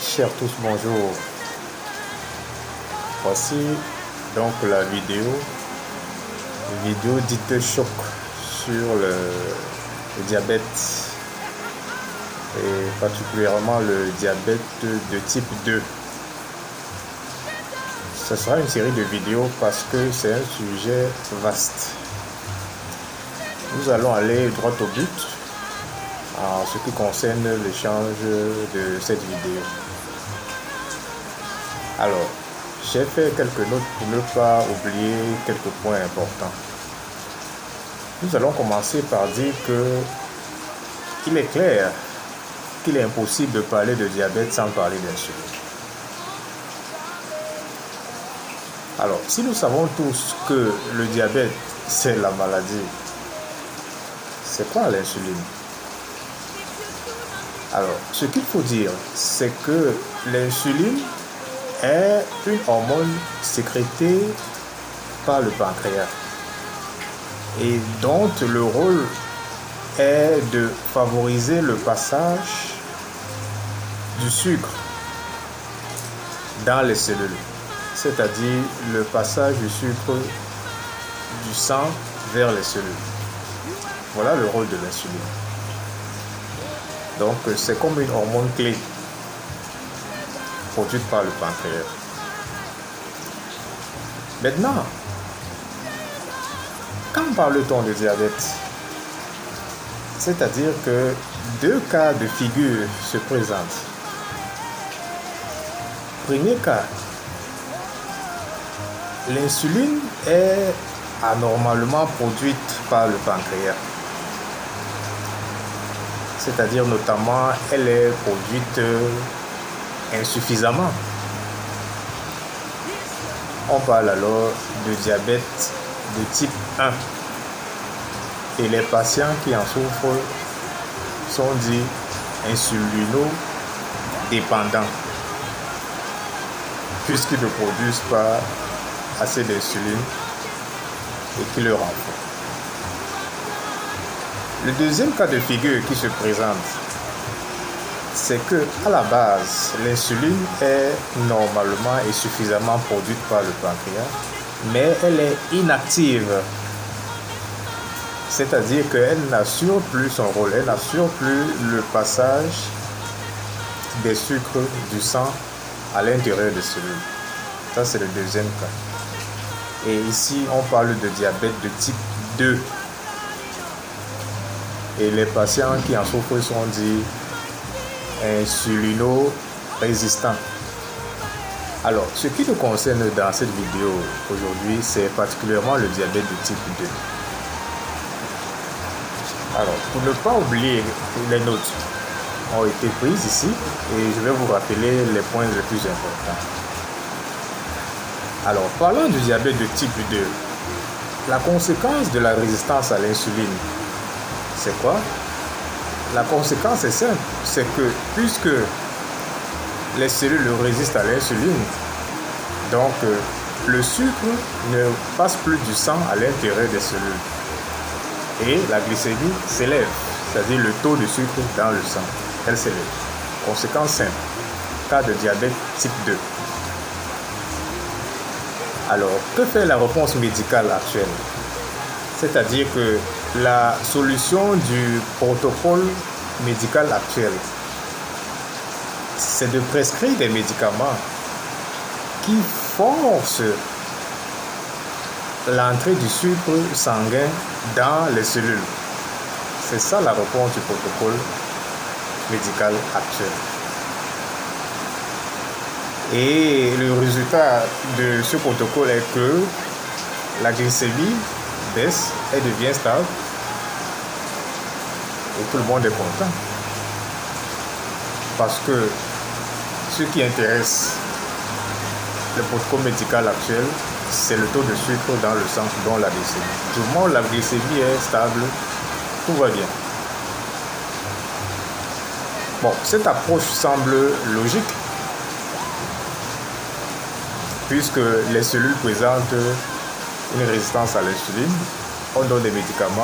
Chers tous, bonjour. Voici donc la vidéo dite choc sur le diabète et particulièrement le diabète de type 2. Ce sera une série de vidéos parce que c'est un sujet vaste. Nous allons aller droit au but en ce qui concerne l'échange de cette vidéo. Alors, j'ai fait quelques notes pour ne pas oublier quelques points importants. Nous allons commencer par dire qu'il est clair qu'il est impossible de parler de diabète sans parler d'insuline. Alors, si nous savons tous que le diabète, c'est la maladie, c'est quoi l'insuline? Alors, ce qu'il faut dire, c'est que l'insuline est une hormone sécrétée par le pancréas et dont le rôle est de favoriser le passage du sucre dans les cellules, c'est-à-dire le passage du sucre du sang vers les cellules. Voilà le rôle de l'insuline. Donc c'est comme une hormone clé produite par le pancréas. Maintenant, quand parle-t-on de diabète? C'est-à-dire que deux cas de figure se présentent. Premier cas, l'insuline est anormalement produite par le pancréas. C'est-à-dire notamment, elle est produite insuffisamment. On parle alors de diabète de type 1. Et les patients qui en souffrent sont dits insulino-dépendants, puisqu'ils ne produisent pas assez d'insuline et qui le renforcent. Le deuxième cas de figure qui se présente, c'est que à la base, l'insuline est normalement et suffisamment produite par le pancréas, mais elle est inactive. C'est-à-dire qu'elle n'assure plus son rôle, elle n'assure plus le passage des sucres du sang à l'intérieur des cellules. Ça, c'est le deuxième cas. Et ici, on parle de diabète de type 2. Et les patients qui en souffrent sont dits insulino-résistants. Alors, ce qui nous concerne dans cette vidéo aujourd'hui, c'est particulièrement le diabète de type 2. Alors, pour ne pas oublier, les notes ont été prises ici et je vais vous rappeler les points les plus importants. Alors, parlant du diabète de type 2, la conséquence de la résistance à l'insuline, c'est quoi? La conséquence est simple, c'est que puisque les cellules résistent à l'insuline, donc le sucre ne passe plus du sang à l'intérieur des cellules. Et la glycémie s'élève, c'est-à-dire le taux de sucre dans le sang, elle s'élève. Conséquence simple, cas de diabète type 2. Alors, que fait la réponse médicale actuelle? C'est-à-dire que la solution du protocole médical actuel, c'est de prescrire des médicaments qui forcent l'entrée du sucre sanguin dans les cellules. C'est ça la réponse du protocole médical actuel. Et le résultat de ce protocole est que la glycémie baisse, elle devient stable et tout le monde est content. Parce que ce qui intéresse le protocole médical actuel, c'est le taux de sucre dans le sang, dont la glycémie. Du moment où la glycémie est stable, tout va bien. Bon, cette approche semble logique, puisque les cellules présentent une résistance à l'insuline, on donne des médicaments.